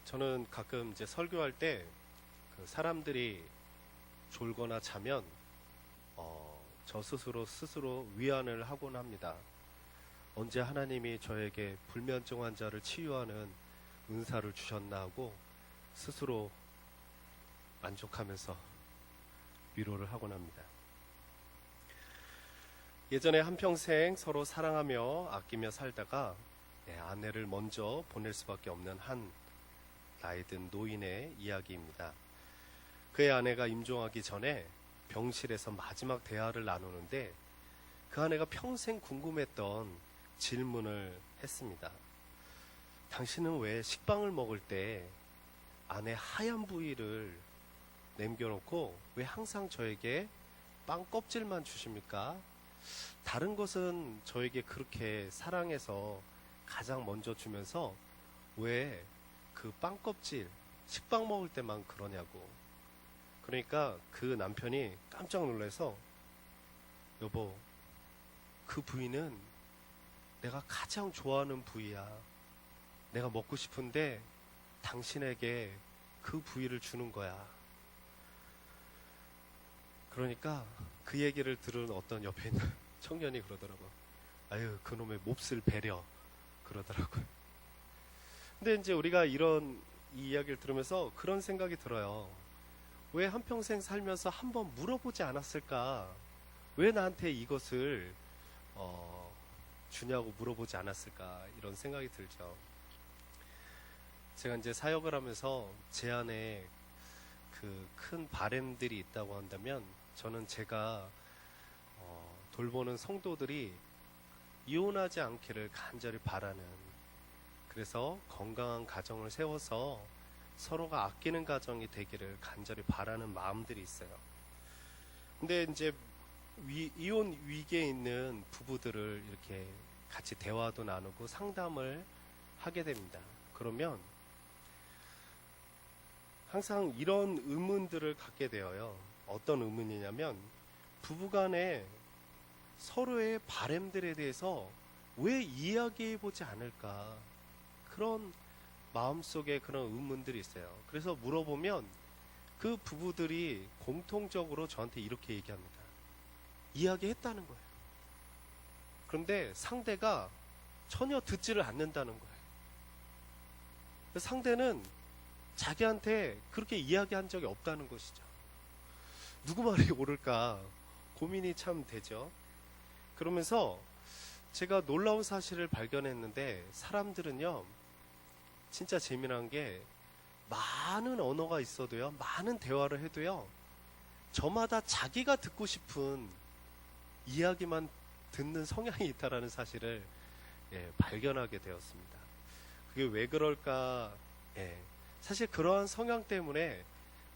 저는 가끔 이제 설교할 때 그 사람들이 졸거나 자면 저 스스로 위안을 하곤 합니다. 언제 하나님이 저에게 불면증 환자를 치유하는 은사를 주셨나 하고 스스로 만족하면서 위로를 하곤 합니다. 예전에 한평생 서로 사랑하며 아끼며 살다가 아내를 먼저 보낼 수밖에 없는 한 나이 든 노인의 이야기입니다. 그의 아내가 임종하기 전에 병실에서 마지막 대화를 나누는데 그 아내가 평생 궁금했던 질문을 했습니다. 당신은 왜 식빵을 먹을 때 안에 하얀 부위를 남겨놓고 왜 항상 저에게 빵 껍질만 주십니까? 다른 것은 저에게 그렇게 사랑해서 가장 먼저 주면서 왜 그 빵 껍질, 식빵 먹을 때만 그러냐고. 그러니까 그 남편이 깜짝 놀라서 여보, 그 부위는 내가 가장 좋아하는 부위야. 내가 먹고 싶은데 당신에게 그 부위를 주는 거야. 그러니까 그 얘기를 들은 어떤 옆에 있는 청년이 그러더라고요. 아유, 그놈의 몹쓸 배려. 그러더라고요. 근데 이제 우리가 이런 이 이야기를 들으면서 그런 생각이 들어요. 왜 한평생 살면서 한번 물어보지 않았을까? 왜 나한테 이것을 주냐고 물어보지 않았을까? 이런 생각이 들죠. 제가 이제 사역을 하면서 제 안에 그 큰 바램들이 있다고 한다면 저는 제가 돌보는 성도들이 이혼하지 않기를 간절히 바라는, 그래서 건강한 가정을 세워서 서로가 아끼는 가정이 되기를 간절히 바라는 마음들이 있어요. 근데 이제 이혼 위기에 있는 부부들을 이렇게 같이 대화도 나누고 상담을 하게 됩니다. 그러면 항상 이런 의문들을 갖게 되어요. 어떤 의문이냐면 부부간에 서로의 바램들에 대해서 왜 이야기해보지 않을까, 그런 마음속에 그런 의문들이 있어요. 그래서 물어보면 그 부부들이 공통적으로 저한테 이렇게 얘기합니다. 이야기했다는 거예요. 그런데 상대가 전혀 듣지를 않는다는 거예요. 상대는 자기한테 그렇게 이야기한 적이 없다는 것이죠. 누구 말이 옳을까 고민이 참 되죠. 그러면서 제가 놀라운 사실을 발견했는데, 사람들은요 진짜 재미난 게 많은 언어가 있어도요, 많은 대화를 해도요, 저마다 자기가 듣고 싶은 이야기만 듣는 성향이 있다라는 사실을 발견하게 되었습니다. 그게 왜 그럴까? 사실 그러한 성향 때문에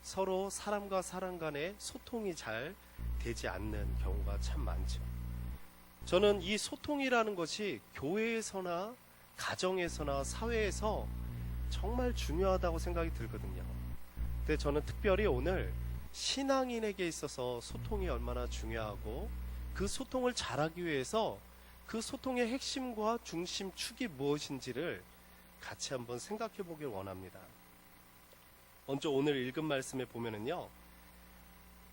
서로 사람과 사람 간의 소통이 잘 되지 않는 경우가 참 많죠. 저는 이 소통이라는 것이 교회에서나 가정에서나 사회에서 정말 중요하다고 생각이 들거든요. 근데 저는 특별히 오늘 신앙인에게 있어서 소통이 얼마나 중요하고 그 소통을 잘하기 위해서 그 소통의 핵심과 중심축이 무엇인지를 같이 한번 생각해 보길 원합니다. 먼저 오늘 읽은 말씀에 보면은요,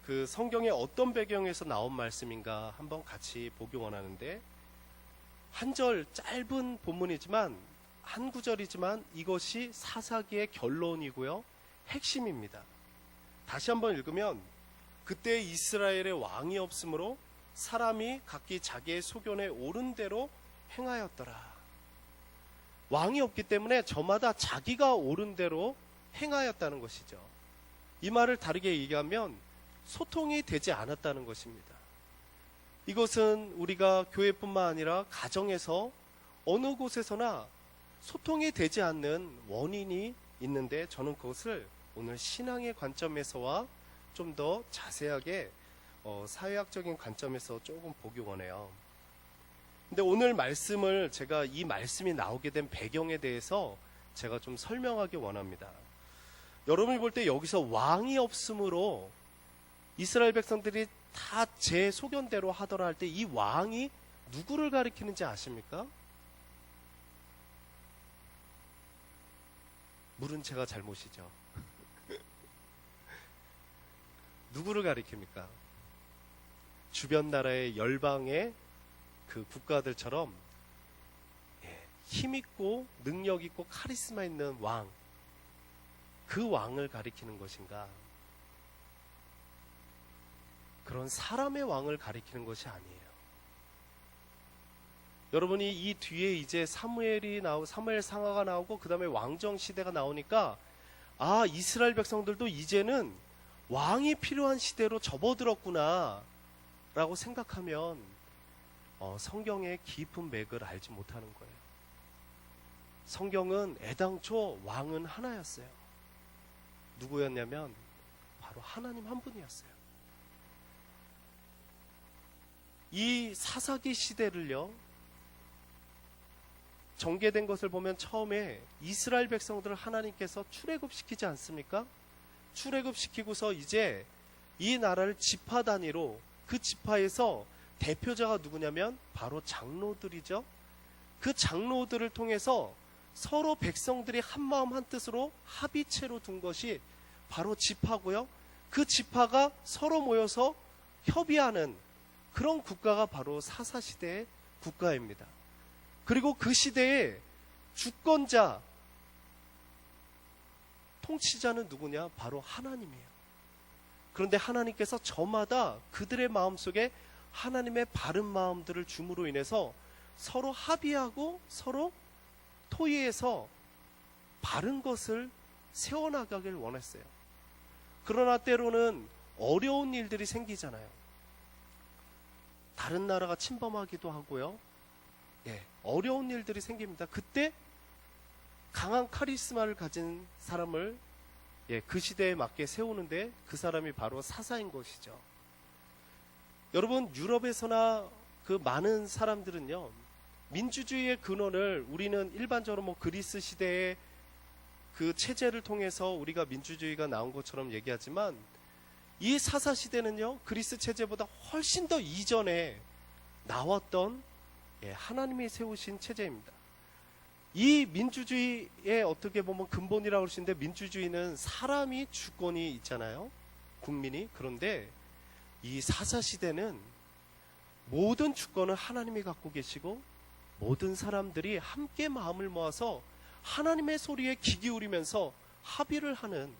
그 성경의 어떤 배경에서 나온 말씀인가 한번 같이 보기 원하는데, 한 절 짧은 본문이지만 한 구절이지만 이것이 사사기의 결론이고요, 핵심입니다. 다시 한번 읽으면, 그때 이스라엘의 왕이 없으므로 사람이 각기 자기의 소견에 옳은 대로 행하였더라. 왕이 없기 때문에 저마다 자기가 옳은 대로 행하였다는 것이죠. 이 말을 다르게 얘기하면 소통이 되지 않았다는 것입니다. 이것은 우리가 교회뿐만 아니라 가정에서 어느 곳에서나 소통이 되지 않는 원인이 있는데, 저는 그것을 오늘 신앙의 관점에서와 좀 더 자세하게 사회학적인 관점에서 조금 보기 원해요. 근데 오늘 말씀을, 제가 이 말씀이 나오게 된 배경에 대해서 제가 좀 설명하기 원합니다. 여러분이 볼 때 여기서 왕이 없으므로 이스라엘 백성들이 다 제 소견대로 하더라 할 때 이 왕이 누구를 가리키는지 아십니까? 물은 제가 잘못이죠. 누구를 가리킵니까? 주변 나라의 열방의 그 국가들처럼 힘있고 능력있고 카리스마 있는 왕, 그 왕을 가리키는 것인가? 그런 사람의 왕을 가리키는 것이 아니에요. 여러분이 이 뒤에 이제 사무엘 상하가 나오고 그 다음에 왕정 시대가 나오니까 아, 이스라엘 백성들도 이제는 왕이 필요한 시대로 접어들었구나 라고 생각하면 성경의 깊은 맥을 알지 못하는 거예요. 성경은 애당초 왕은 하나였어요. 누구였냐면 바로 하나님 한 분이었어요. 이 사사기 시대를요, 전개된 것을 보면 처음에 이스라엘 백성들을 하나님께서 출애굽시키지 않습니까? 출애굽시키고서 이제 이 나라를 지파 단위로, 그 지파에서 대표자가 누구냐면 바로 장로들이죠. 그 장로들을 통해서 서로 백성들이 한마음 한뜻으로 합의체로 둔 것이 바로 지파고요. 그 지파가 서로 모여서 협의하는 그런 국가가 바로 사사시대의 국가입니다. 그리고 그 시대의 주권자, 통치자는 누구냐? 바로 하나님이에요. 그런데 하나님께서 저마다 그들의 마음속에 하나님의 바른 마음들을 줌으로 인해서 서로 합의하고 서로 토의해서 바른 것을 세워나가길 원했어요. 그러나 때로는 어려운 일들이 생기잖아요. 다른 나라가 침범하기도 하고요. 어려운 일들이 생깁니다. 그때 강한 카리스마를 가진 사람을 그 시대에 맞게 세우는데 그 사람이 바로 사사인 것이죠. 여러분, 유럽에서나 그 많은 사람들은요, 민주주의의 근원을 우리는 일반적으로 그리스 시대의 그 체제를 통해서 우리가 민주주의가 나온 것처럼 얘기하지만, 이 사사 시대는요, 그리스 체제보다 훨씬 더 이전에 나왔던 하나님이 세우신 체제입니다. 이 민주주의의 어떻게 보면 근본이라고 할 수 있는데, 민주주의는 사람이 주권이 있잖아요, 국민이. 그런데 이 사사 시대는 모든 주권을 하나님이 갖고 계시고 모든 사람들이 함께 마음을 모아서 하나님의 소리에 귀 기울이면서 합의를 하는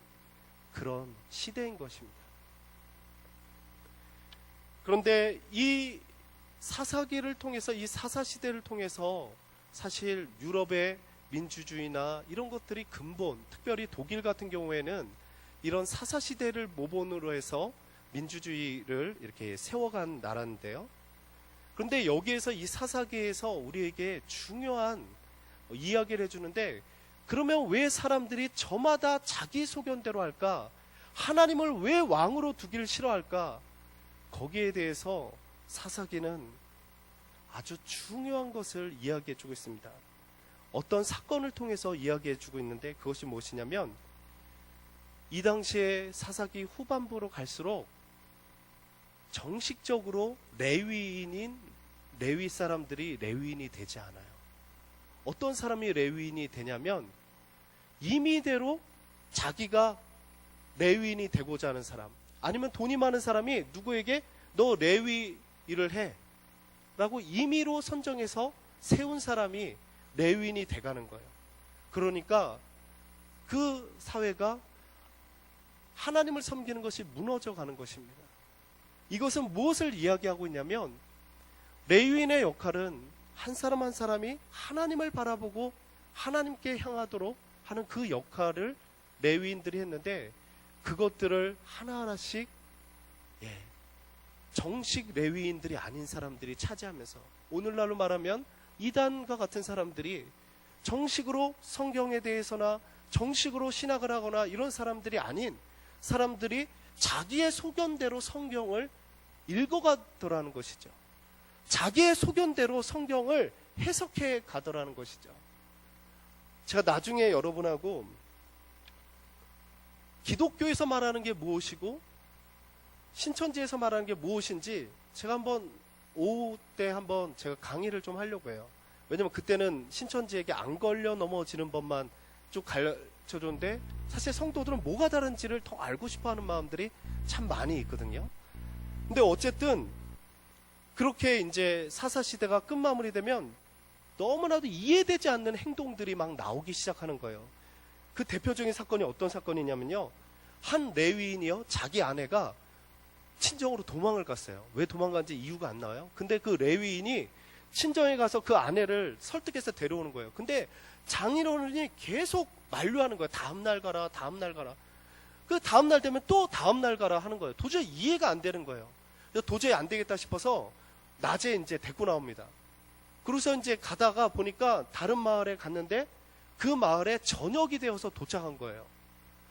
그런 시대인 것입니다. 그런데 이 사사기를 통해서, 이 사사시대를 통해서 사실 유럽의 민주주의나 이런 것들이 근본, 특별히 독일 같은 경우에는 이런 사사시대를 모본으로 해서 민주주의를 이렇게 세워간 나라인데요. 그런데 여기에서 이 사사기에서 우리에게 중요한 이야기를 해주는데, 그러면 왜 사람들이 저마다 자기 소견대로 할까? 하나님을 왜 왕으로 두기를 싫어할까? 거기에 대해서 사사기는 아주 중요한 것을 이야기해주고 있습니다. 어떤 사건을 통해서 이야기해주고 있는데, 그것이 무엇이냐면, 이 당시에 사사기 후반부로 갈수록 정식적으로 레위 사람들이 레위인이 되지 않아요. 어떤 사람이 레위인이 되냐면, 임의대로 자기가 레위인이 되고자 하는 사람, 아니면 돈이 많은 사람이 누구에게 너 레위 일을 해 라고 임의로 선정해서 세운 사람이 레위인이 돼가는 거예요. 그러니까 그 사회가 하나님을 섬기는 것이 무너져 가는 것입니다. 이것은 무엇을 이야기하고 있냐면, 레위인의 역할은 한 사람 한 사람이 하나님을 바라보고 하나님께 향하도록 하는 그 역할을 레위인들이 했는데, 그것들을 하나하나씩 정식 레위인들이 아닌 사람들이 차지하면서, 오늘날로 말하면 이단과 같은 사람들이 정식으로 성경에 대해서나 정식으로 신학을 하거나 이런 사람들이 아닌 사람들이 자기의 소견대로 성경을 읽어가더라는 것이죠. 자기의 소견대로 성경을 해석해 가더라는 것이죠. 제가 나중에 여러분하고 기독교에서 말하는 게 무엇이고 신천지에서 말하는 게 무엇인지 제가 한번 오후 때 한번 제가 강의를 좀 하려고 해요. 왜냐면 그때는 신천지에게 안 걸려 넘어지는 법만 쭉 가르쳐줬는데 사실 성도들은 뭐가 다른지를 더 알고 싶어하는 마음들이 참 많이 있거든요. 근데 어쨌든 그렇게 이제 사사시대가 끝마무리되면 너무나도 이해되지 않는 행동들이 막 나오기 시작하는 거예요. 그 대표적인 사건이 어떤 사건이냐면요, 한 레위인이요, 자기 아내가 친정으로 도망을 갔어요. 왜 도망간지 이유가 안 나와요. 근데 그 레위인이 친정에 가서 그 아내를 설득해서 데려오는 거예요. 근데 장인어른이 계속 만류하는 거예요. 다음날 가라, 다음날 가라. 그 다음날 되면 또 다음날 가라 하는 거예요. 도저히 이해가 안 되는 거예요. 그래서 도저히 안 되겠다 싶어서 낮에 이제 데리고 나옵니다. 그래서 이제 가다가 보니까 다른 마을에 갔는데 그 마을에 저녁이 되어서 도착한 거예요.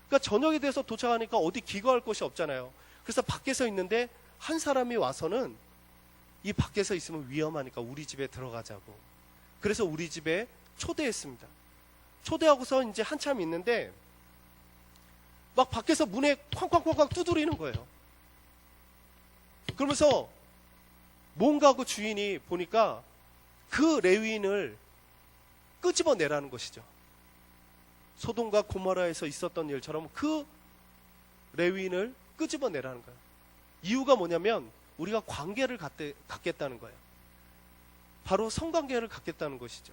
그러니까 저녁이 돼서 도착하니까 어디 기거할 곳이 없잖아요. 그래서 밖에서 있는데 한 사람이 와서는 이 밖에서 있으면 위험하니까 우리 집에 들어가자고. 그래서 우리 집에 초대했습니다. 초대하고서 이제 한참 있는데 막 밖에서 문에 쾅쾅쾅쾅 두드리는 거예요. 그러면서 뭔가 그 주인이 보니까 그 레위인을 끄집어내라는 것이죠. 소돔과 고모라에서 있었던 일처럼 그 레위인을 끄집어내라는 거예요. 이유가 뭐냐면 우리가 관계를 갖겠다는 거예요. 바로 성관계를 갖겠다는 것이죠.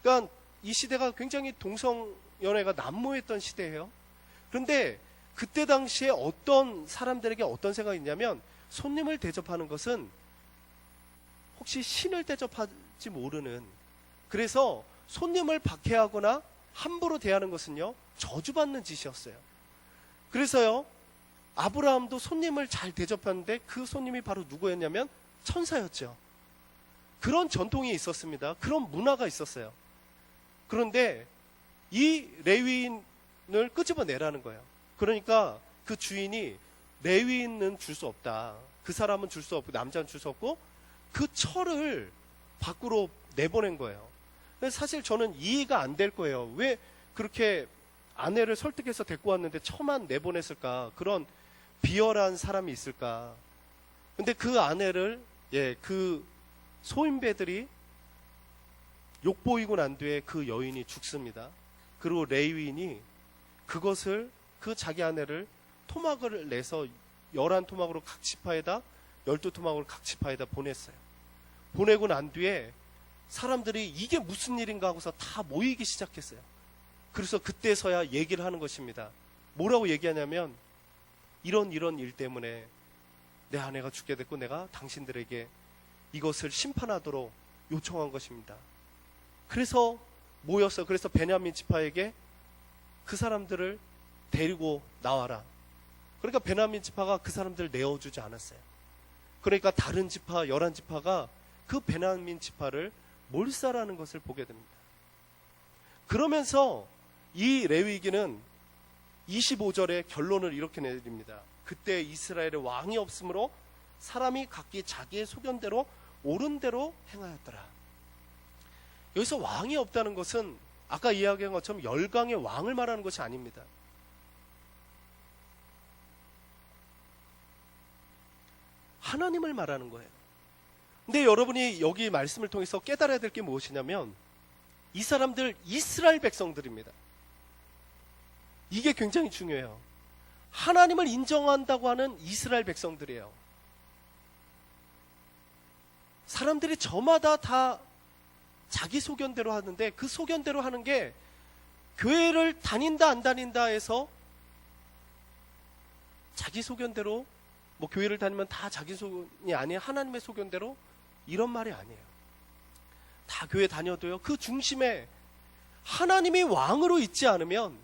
그러니까 이 시대가 굉장히 동성연애가 난무했던 시대예요. 그런데 그때 당시에 어떤 사람들에게 어떤 생각이 있냐면 손님을 대접하는 것은 혹시 신을 대접할지 모르는, 그래서 손님을 박해하거나 함부로 대하는 것은요 저주받는 짓이었어요. 그래서요 아브라함도 손님을 잘 대접하는데 그 손님이 바로 누구였냐면 천사였죠. 그런 전통이 있었습니다. 그런 문화가 있었어요. 그런데 이 레위인을 끄집어내라는 거예요. 그러니까 그 주인이 레위인은 줄 수 없다, 그 사람은 줄 수 없고 남자는 줄 수 없고 그 처를 밖으로 내보낸 거예요. 사실 저는 이해가 안 될 거예요. 왜 그렇게 아내를 설득해서 데리고 왔는데 처만 내보냈을까? 그런 비열한 사람이 있을까? 근데 그 아내를 그 소인배들이 욕보이고 난 뒤에 그 여인이 죽습니다. 그리고 레위인이 그것을, 그 자기 아내를 토막을 내서 11토막으로 각 지파에다 12토막으로 각 지파에다 보냈어요. 보내고 난 뒤에 사람들이 이게 무슨 일인가 하고서 다 모이기 시작했어요. 그래서 그때서야 얘기를 하는 것입니다. 뭐라고 얘기하냐면 이런 일 때문에 내 아내가 죽게 됐고 내가 당신들에게 이것을 심판하도록 요청한 것입니다. 그래서 모였어요. 그래서 베냐민 지파에게 그 사람들을 데리고 나와라. 그러니까 베냐민 지파가 그 사람들을 내어주지 않았어요. 그러니까 다른 지파 11지파가 그 베냐민 지파를 몰살하는 것을 보게 됩니다. 그러면서 이 레위기는 25절에 결론을 이렇게 내립니다. 그때 이스라엘에 왕이 없으므로 사람이 각기 자기의 소견대로 옳은 대로 행하였더라. 여기서 왕이 없다는 것은 아까 이야기한 것처럼 열강의 왕을 말하는 것이 아닙니다. 하나님을 말하는 거예요. 근데 여러분이 여기 말씀을 통해서 깨달아야 될 게 무엇이냐면 이 사람들 이스라엘 백성들입니다. 이게 굉장히 중요해요. 하나님을 인정한다고 하는 이스라엘 백성들이에요. 사람들이 저마다 다 자기 소견대로 하는데 그 소견대로 하는 게 교회를 다닌다 안 다닌다 해서 자기 소견대로, 뭐 교회를 다니면 다 자기 소견이 아니에요. 하나님의 소견대로, 이런 말이 아니에요. 다 교회 다녀도요 그 중심에 하나님이 왕으로 있지 않으면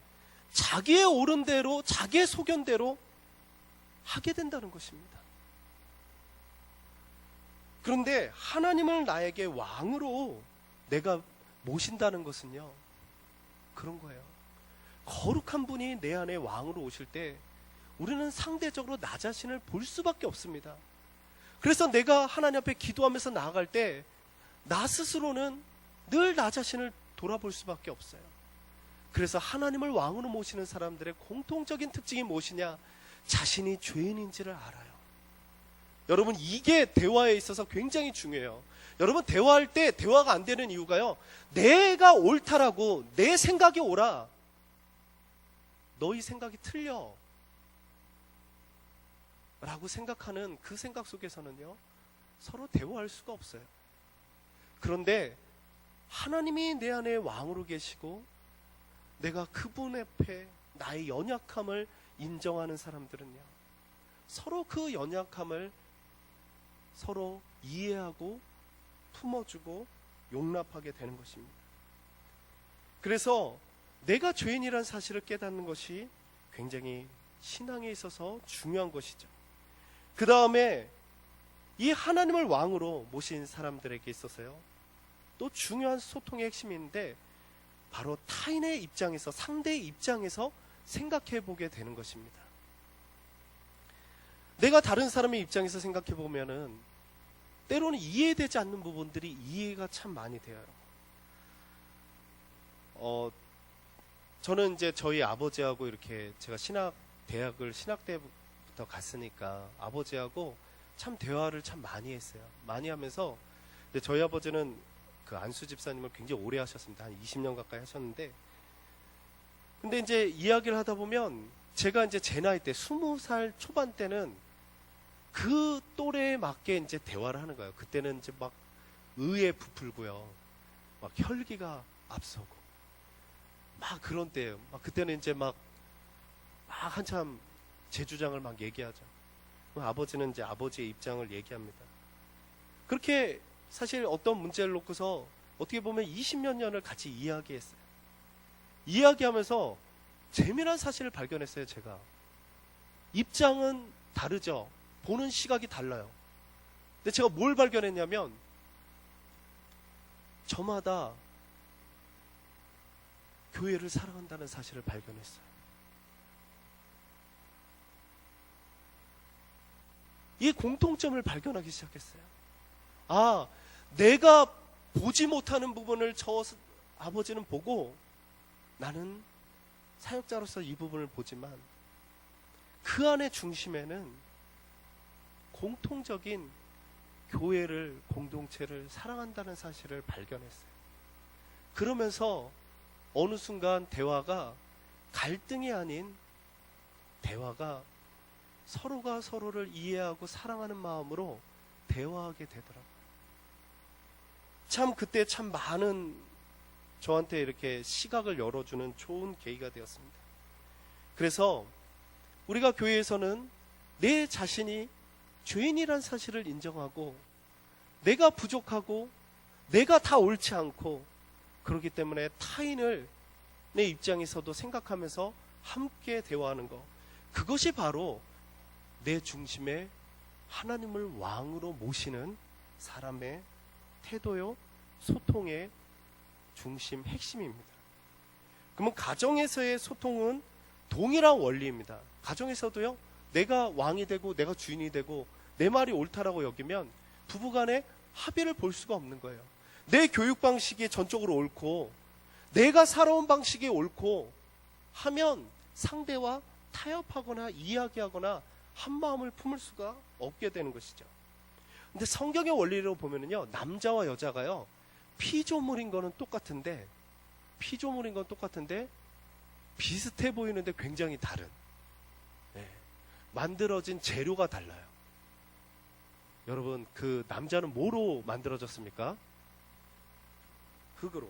자기의 옳은 대로 자기의 소견대로 하게 된다는 것입니다. 그런데 하나님을 나에게 왕으로 내가 모신다는 것은요 그런 거예요. 거룩한 분이 내 안에 왕으로 오실 때 우리는 상대적으로 나 자신을 볼 수밖에 없습니다. 그래서 내가 하나님 앞에 기도하면서 나아갈 때 나 스스로는 늘 나 자신을 돌아볼 수밖에 없어요. 그래서 하나님을 왕으로 모시는 사람들의 공통적인 특징이 무엇이냐? 자신이 죄인인지를 알아요. 여러분, 이게 대화에 있어서 굉장히 중요해요. 여러분, 대화할 때 대화가 안 되는 이유가요, 내가 옳다라고 내 생각이 옳아, 너희 생각이 틀려 라고 생각하는 그 생각 속에서는요, 서로 대화할 수가 없어요. 그런데 하나님이 내 안에 왕으로 계시고 내가 그분 앞에 나의 연약함을 인정하는 사람들은요, 서로 그 연약함을 서로 이해하고 품어주고 용납하게 되는 것입니다. 그래서 내가 죄인이란 사실을 깨닫는 것이 굉장히 신앙에 있어서 중요한 것이죠. 그 다음에 이 하나님을 왕으로 모신 사람들에게 있어서요, 또 중요한 소통의 핵심인데 바로 타인의 입장에서, 상대의 입장에서 생각해 보게 되는 것입니다. 내가 다른 사람의 입장에서 생각해 보면은 때로는 이해되지 않는 부분들이 이해가 참 많이 돼요. 저는 이제 저희 아버지하고 이렇게 제가 대학을 신학대부터 갔으니까 아버지하고 참 대화를 참 많이 했어요. 많이 하면서 저희 아버지는 그 안수 집사님을 굉장히 오래 하셨습니다. 한 20년 가까이 하셨는데, 근데 이제 이야기를 하다 보면 제가 이제 제 나이 때 20살 초반 때는 그 또래에 맞게 이제 대화를 하는 거예요. 그때는 이제 막 의에 부풀고요, 막 혈기가 앞서고 막 그런 때예요. 막 그때는 이제 막 한참 제 주장을 막 얘기하죠. 아버지는 이제 아버지의 입장을 얘기합니다. 그렇게 사실 어떤 문제를 놓고서 어떻게 보면 20몇 년을 같이 이야기했어요. 이야기하면서 재미난 사실을 발견했어요. 제가 입장은 다르죠. 보는 시각이 달라요. 근데 제가 뭘 발견했냐면 저마다 교회를 사랑한다는 사실을 발견했어요. 이 공통점을 발견하기 시작했어요. 아, 내가 보지 못하는 부분을 저 아버지는 보고 나는 사역자로서 이 부분을 보지만 그 안의 중심에는 공통적인 교회를, 공동체를 사랑한다는 사실을 발견했어요. 그러면서 어느 순간 대화가 갈등이 아닌 대화가 서로가 서로를 이해하고 사랑하는 마음으로 대화하게 되더라고요. 참 그때 참 많은 저한테 이렇게 시각을 열어주는 좋은 계기가 되었습니다. 그래서 우리가 교회에서는 내 자신이 죄인이란 사실을 인정하고 내가 부족하고 내가 다 옳지 않고 그렇기 때문에 타인을 내 입장에서도 생각하면서 함께 대화하는 것, 그것이 바로 내 중심에 하나님을 왕으로 모시는 사람의 태도요, 소통의 중심, 핵심입니다. 그러면 가정에서의 소통은 동일한 원리입니다. 가정에서도요, 내가 왕이 되고 내가 주인이 되고 내 말이 옳다라고 여기면 부부간에 합의를 볼 수가 없는 거예요. 내 교육 방식이 전적으로 옳고 내가 살아온 방식이 옳고 하면 상대와 타협하거나 이야기하거나 한 마음을 품을 수가 없게 되는 것이죠. 근데 성경의 원리로 보면은요, 남자와 여자가요, 피조물인 건 똑같은데 비슷해 보이는데 굉장히 다른, 만들어진 재료가 달라요. 여러분, 그 남자는 뭐로 만들어졌습니까? 흙으로.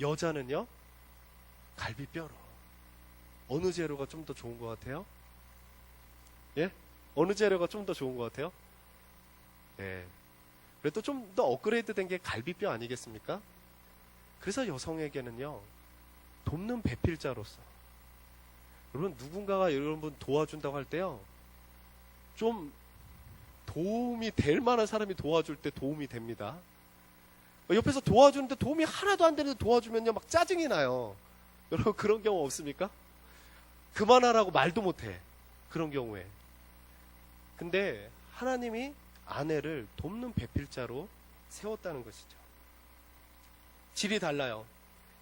여자는요, 갈비뼈로. 어느 재료가 좀 더 좋은 것 같아요? 예? 어느 재료가 좀 더 좋은 것 같아요? 예. 그래도 좀 더 업그레이드 된 게 갈비뼈 아니겠습니까? 그래서 여성에게는요, 돕는 배필자로서, 여러분, 누군가가 여러분 도와준다고 할 때요, 좀 도움이 될 만한 사람이 도와줄 때 도움이 됩니다. 옆에서 도와주는데 도움이 하나도 안 되는데 도와주면요, 막 짜증이 나요. 여러분, 그런 경우 없습니까? 그만하라고 말도 못해. 그런 경우에. 근데 하나님이 아내를 돕는 배필자로 세웠다는 것이죠. 질이 달라요.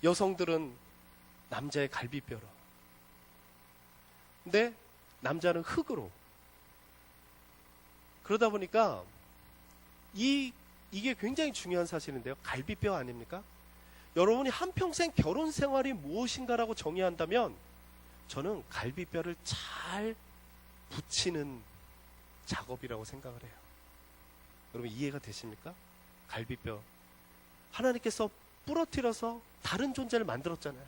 여성들은 남자의 갈비뼈로, 근데 남자는 흙으로. 그러다 보니까 이게 굉장히 중요한 사실인데요. 갈비뼈 아닙니까? 여러분이 한평생 결혼 생활이 무엇인가라고 정의한다면 저는 갈비뼈를 잘 붙이는 작업이라고 생각을 해요. 여러분 이해가 되십니까? 갈비뼈. 하나님께서 부러뜨려서 다른 존재를 만들었잖아요.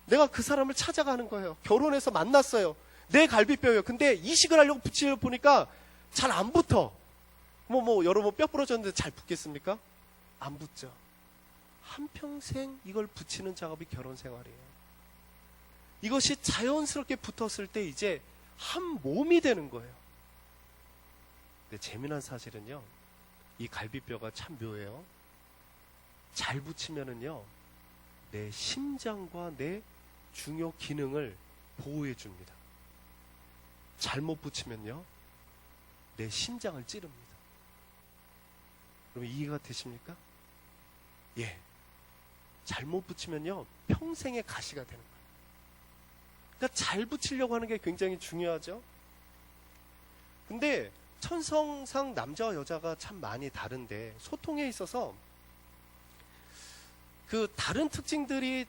내가 그 사람을 찾아가는 거예요. 결혼해서 만났어요. 내 갈비뼈예요. 근데 이식을 하려고 붙이려 보니까 잘 안 붙어. 여러분 뼈 부러졌는데 잘 붙겠습니까? 안 붙죠. 한평생 이걸 붙이는 작업이 결혼 생활이에요. 이것이 자연스럽게 붙었을 때 이제 한 몸이 되는 거예요. 근데 재미난 사실은요, 이 갈비뼈가 참 묘해요. 잘 붙이면은요, 내 심장과 내 중요 기능을 보호해 줍니다. 잘못 붙이면요, 내 심장을 찌릅니다. 여러분 이해가 되십니까? 예. 잘못 붙이면요, 평생의 가시가 되는 거예요. 그러니까 잘 붙이려고 하는 게 굉장히 중요하죠. 근데 천성상 남자와 여자가 참 많이 다른데 소통에 있어서 그 다른 특징들이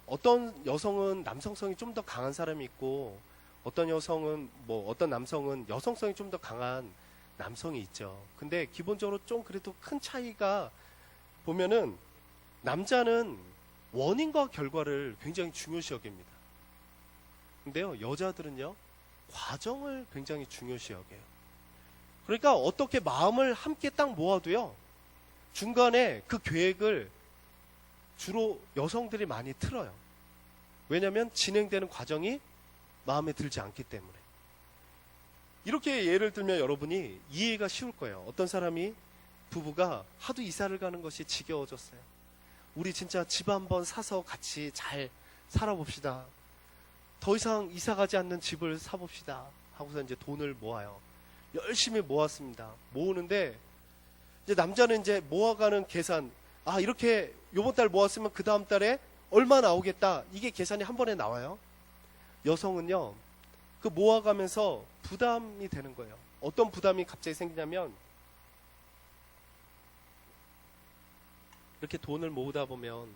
어떤 여성은 남성성이 좀 더 강한 사람이 있고 어떤 여성은 어떤 남성은 여성성이 좀 더 강한 남성이 있죠. 근데 기본적으로 좀 그래도 큰 차이가 보면은 남자는 원인과 결과를 굉장히 중요시 여깁니다. 근데요, 여자들은요, 과정을 굉장히 중요시 여겨요. 그러니까 어떻게 마음을 함께 딱 모아도요, 중간에 그 계획을 주로 여성들이 많이 틀어요. 왜냐하면 진행되는 과정이 마음에 들지 않기 때문에. 이렇게 예를 들면 여러분이 이해가 쉬울 거예요. 어떤 사람이 부부가 하도 이사를 가는 것이 지겨워졌어요. 우리 진짜 집 한번 사서 같이 잘 살아봅시다. 더 이상 이사 가지 않는 집을 사봅시다. 하고서 이제 돈을 모아요. 열심히 모았습니다. 모으는데 이제 남자는 이제 모아가는 계산, 이렇게 요번 달 모았으면 그 다음 달에 얼마 나오겠다. 이게 계산이 한 번에 나와요. 여성은요, 그 모아가면서 부담이 되는 거예요. 어떤 부담이 갑자기 생기냐면, 이렇게 돈을 모으다 보면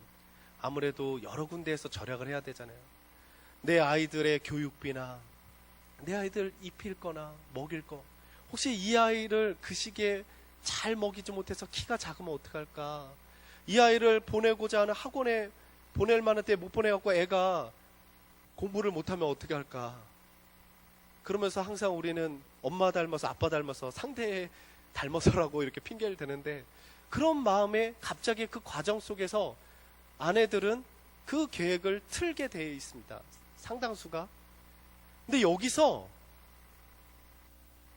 아무래도 여러 군데에서 절약을 해야 되잖아요. 내 아이들의 교육비나 내 아이들 입힐 거나 먹일 거, 혹시 이 아이를 그 시기에 잘 먹이지 못해서 키가 작으면 어떡할까, 이 아이를 보내고자 하는 학원에 보낼 만한 때 못 보내갖고 애가 공부를 못하면 어떻게 할까. 그러면서 항상 우리는 엄마 닮아서 아빠 닮아서 상대 닮아서라고 이렇게 핑계를 대는데, 그런 마음에 갑자기 그 과정 속에서 아내들은 그 계획을 틀게 되어 있습니다. 상당수가. 근데 여기서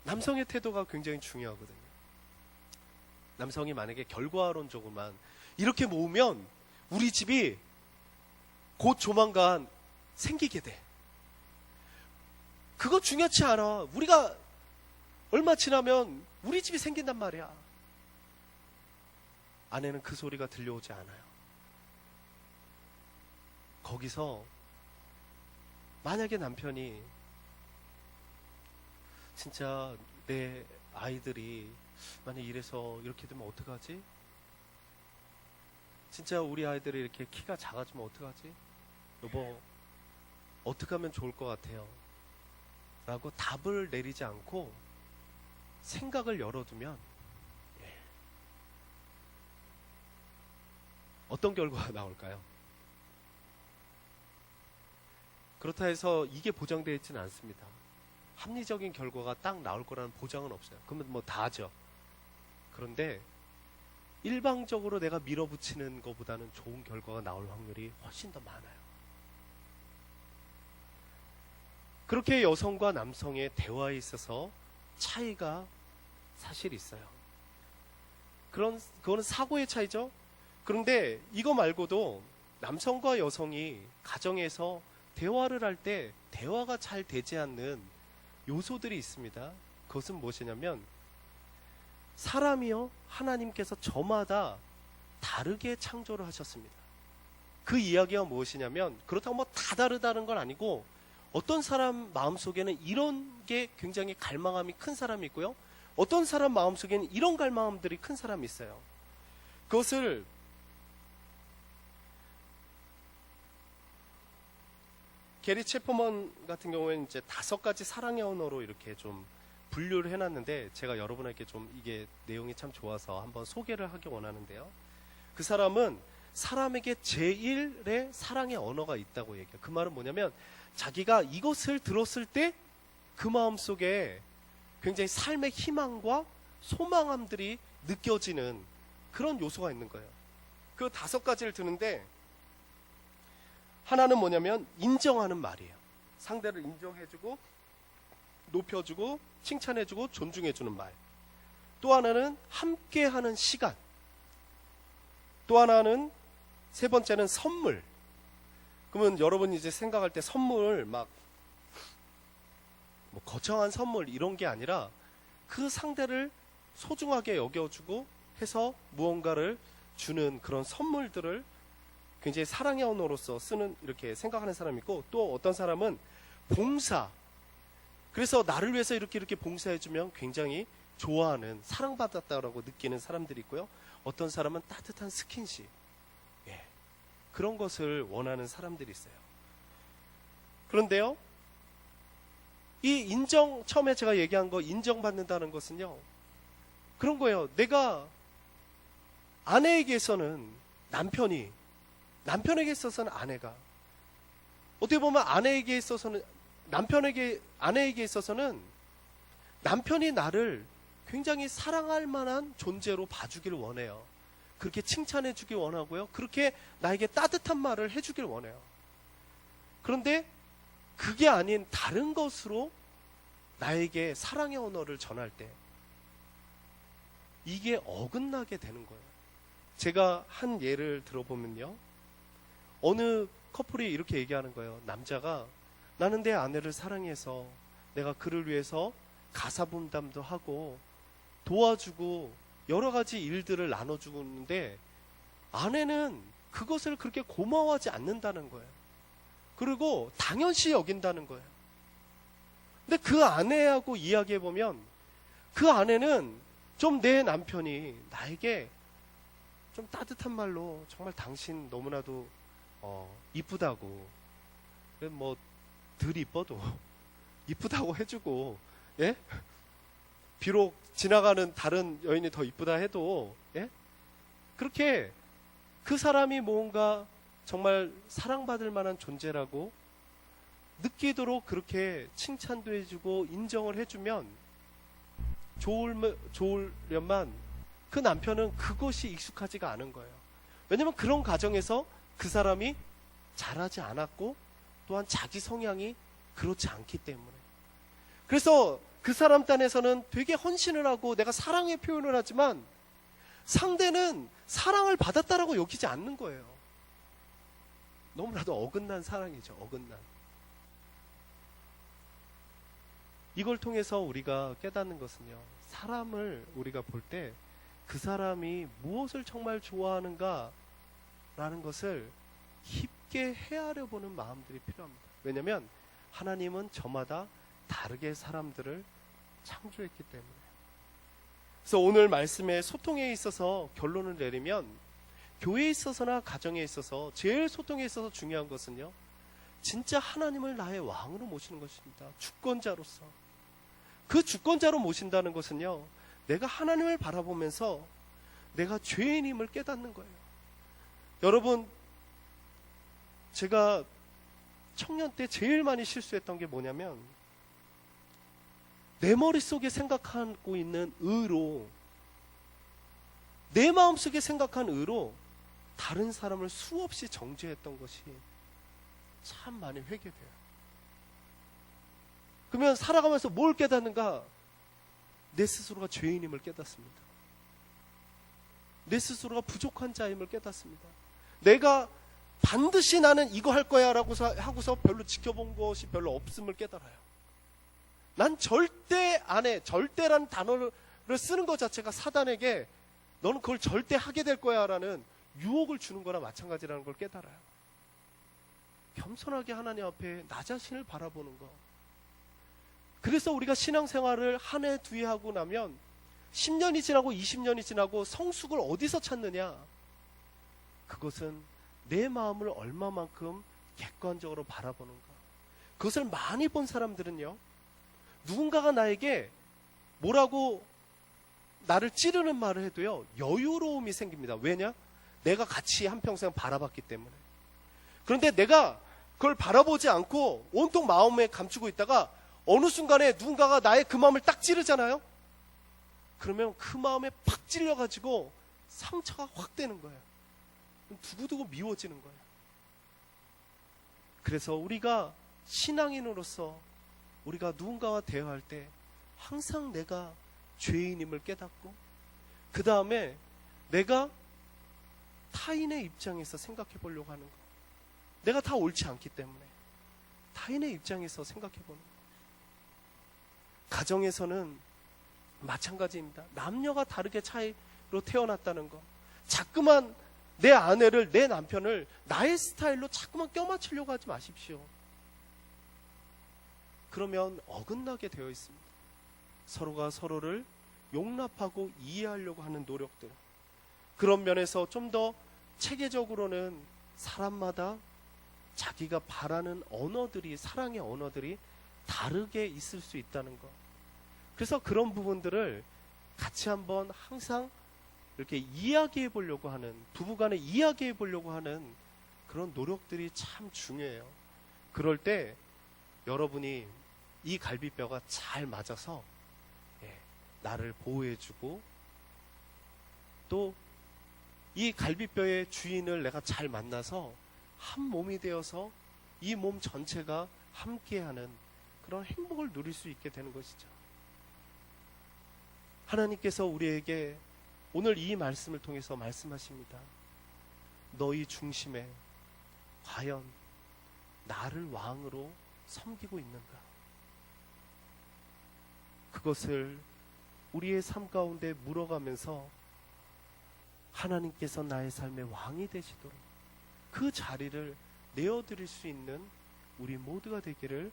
남성의 태도가 굉장히 중요하거든요. 남성이 만약에 결과론적으로만 이렇게 모으면 우리 집이 곧 조만간 생기게 돼. 그거 중요치 않아. 우리가 얼마 지나면 우리 집이 생긴단 말이야. 아내는 그 소리가 들려오지 않아요. 거기서 만약에 남편이 진짜 내 아이들이 만약 이래서 이렇게 되면 어떡하지? 진짜 우리 아이들이 이렇게 키가 작아지면 어떡하지? 여보, 어떻게 하면 좋을 것 같아요? 라고 답을 내리지 않고 생각을 열어두면 어떤 결과가 나올까요? 그렇다 해서 이게 보장되어 있지는 않습니다. 합리적인 결과가 딱 나올 거라는 보장은 없어요. 그러면 다죠. 그런데 일방적으로 내가 밀어붙이는 것보다는 좋은 결과가 나올 확률이 훨씬 더 많아요. 그렇게 여성과 남성의 대화에 있어서 차이가 사실 있어요. 그거는 사고의 차이죠. 그런데 이거 말고도 남성과 여성이 가정에서 대화를 할 때 대화가 잘 되지 않는 요소들이 있습니다. 그것은 무엇이냐면, 사람이요, 하나님께서 저마다 다르게 창조를 하셨습니다. 그 이야기가 무엇이냐면, 그렇다고 다 다르다는 건 아니고, 어떤 사람 마음속에는 이런 게 굉장히 갈망함이 큰 사람이 있고요, 어떤 사람 마음속에는 이런 갈망함들이 큰 사람이 있어요. 그것을 게리 체퍼먼 같은 경우에는 이제 5가지 사랑의 언어로 이렇게 좀 분류를 해놨는데, 제가 여러분에게 좀 이게 내용이 참 좋아서 한번 소개를 하기 원하는데요. 그 사람은 사람에게 제1의 사랑의 언어가 있다고 얘기해요. 그 말은 뭐냐면, 자기가 이것을 들었을 때 그 마음 속에 굉장히 삶의 희망과 소망함들이 느껴지는 그런 요소가 있는 거예요. 그 5가지를 드는데, 하나는 뭐냐면 인정하는 말이에요. 상대를 인정해주고 높여주고 칭찬해주고 존중해주는 말. 또 하나는 함께하는 시간. 또 하나는, 3번째는 선물. 그러면 여러분이 이제 생각할 때 선물 막 뭐 거창한 선물 이런 게 아니라 그 상대를 소중하게 여겨주고 해서 무언가를 주는 그런 선물들을 굉장히 사랑의 언어로서 쓰는, 이렇게 생각하는 사람이 있고, 또 어떤 사람은 봉사. 그래서 나를 위해서 이렇게 봉사해주면 굉장히 좋아하는, 사랑받았다라고 느끼는 사람들이 있고요. 어떤 사람은 따뜻한 스킨십. 예, 그런 것을 원하는 사람들이 있어요. 그런데요, 이 처음에 제가 얘기한 거 인정받는다는 것은요, 그런 거예요. 내가 아내에게서는 남편에게 있어서는 아내가, 어떻게 보면 아내에게 있어서는 아내에게 있어서는 남편이 나를 굉장히 사랑할 만한 존재로 봐주길 원해요. 그렇게 칭찬해 주길 원하고요. 그렇게 나에게 따뜻한 말을 해주길 원해요. 그런데 그게 아닌 다른 것으로 나에게 사랑의 언어를 전할 때 이게 어긋나게 되는 거예요. 제가 한 예를 들어보면요, 어느 커플이 이렇게 얘기하는 거예요. 남자가, 나는 내 아내를 사랑해서 내가 그를 위해서 가사 분담도 하고 도와주고 여러 가지 일들을 나눠주는데 아내는 그것을 그렇게 고마워하지 않는다는 거예요. 그리고 당연시 여긴다는 거예요. 근데 그 아내하고 이야기해보면 그 아내는 좀 내 남편이 나에게 좀 따뜻한 말로 정말 당신 너무나도 이쁘다고, 뭐 덜 이뻐도 이쁘다고 해주고, 예? 비록 지나가는 다른 여인이 더 이쁘다 해도, 예? 그렇게 그 사람이 뭔가 정말 사랑받을 만한 존재라고 느끼도록 그렇게 칭찬도 해주고 인정을 해주면 좋으련만 그 남편은 그것이 익숙하지가 않은 거예요. 왜냐면 그런 가정에서 그 사람이 잘하지 않았고 또한 자기 성향이 그렇지 않기 때문에. 그래서 그 사람 딴에서는 되게 헌신을 하고 내가 사랑의 표현을 하지만 상대는 사랑을 받았다라고 여기지 않는 거예요. 너무나도 어긋난 사랑이죠. 어긋난. 이걸 통해서 우리가 깨닫는 것은요, 사람을 우리가 볼 때 그 사람이 무엇을 정말 좋아하는가 라는 것을 깊게 헤아려 보는 마음들이 필요합니다. 왜냐하면 하나님은 저마다 다르게 사람들을 창조했기 때문에. 그래서 오늘 말씀의 소통에 있어서 결론을 내리면, 교회에 있어서나 가정에 있어서 제일 소통에 있어서 중요한 것은요, 진짜 하나님을 나의 왕으로 모시는 것입니다. 주권자로서. 그 주권자로 모신다는 것은요, 내가 하나님을 바라보면서 내가 죄인임을 깨닫는 거예요. 여러분, 제가 청년 때 제일 많이 실수했던 게 뭐냐면, 내 머릿속에 생각하고 있는 의로, 내 마음속에 생각한 의로 다른 사람을 수없이 정죄했던 것이 참 많이 회개돼요. 그러면 살아가면서 뭘 깨닫는가? 내 스스로가 죄인임을 깨닫습니다. 내 스스로가 부족한 자임을 깨닫습니다. 내가 반드시 나는 이거 할 거야 라고 하고서 별로 지켜본 것이 별로 없음을 깨달아요. 난 절대 안 해. 절대라는 단어를 쓰는 것 자체가 사단에게 너는 그걸 절대 하게 될 거야 라는 유혹을 주는 거나 마찬가지라는 걸 깨달아요. 겸손하게 하나님 앞에 나 자신을 바라보는 거. 그래서 우리가 신앙생활을 한 해, 두 해 하고 나면 10년이 지나고 20년이 지나고 성숙을 어디서 찾느냐? 그것은 내 마음을 얼마만큼 객관적으로 바라보는가. 그것을 많이 본 사람들은요, 누군가가 나에게 뭐라고 나를 찌르는 말을 해도요, 여유로움이 생깁니다. 왜냐? 내가 같이 한평생 바라봤기 때문에. 그런데 내가 그걸 바라보지 않고 온통 마음에 감추고 있다가 어느 순간에 누군가가 나의 그 마음을 딱 찌르잖아요? 그러면 그 마음에 팍 찔려가지고 상처가 확 되는 거예요. 두고두고 미워지는 거예요. 그래서 우리가 신앙인으로서 우리가 누군가와 대화할 때 항상 내가 죄인임을 깨닫고, 그 다음에 내가 타인의 입장에서 생각해 보려고 하는 거. 내가 다 옳지 않기 때문에 타인의 입장에서 생각해 보는 거. 가정에서는 마찬가지입니다. 남녀가 다르게 차이로 태어났다는 거. 자꾸만 내 아내를, 내 남편을 나의 스타일로 자꾸만 껴맞추려고 하지 마십시오. 그러면 어긋나게 되어 있습니다. 서로가 서로를 용납하고 이해하려고 하는 노력들. 그런 면에서 좀 더 체계적으로는 사람마다 자기가 바라는 언어들이, 사랑의 언어들이 다르게 있을 수 있다는 것. 그래서 그런 부분들을 같이 한번 항상 이렇게 이야기해 보려고 하는, 부부간에 이야기해 보려고 하는 그런 노력들이 참 중요해요. 그럴 때 여러분이 이 갈비뼈가 잘 맞아서 나를 보호해주고, 또 이 갈비뼈의 주인을 내가 잘 만나서 한 몸이 되어서 이 몸 전체가 함께하는 그런 행복을 누릴 수 있게 되는 것이죠. 하나님께서 우리에게 오늘 이 말씀을 통해서 말씀하십니다. 너희 중심에 과연 나를 왕으로 섬기고 있는가? 그것을 우리의 삶 가운데 물어가면서 하나님께서 나의 삶의 왕이 되시도록 그 자리를 내어드릴 수 있는 우리 모두가 되기를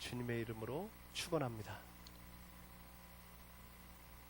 주님의 이름으로 축원합니다.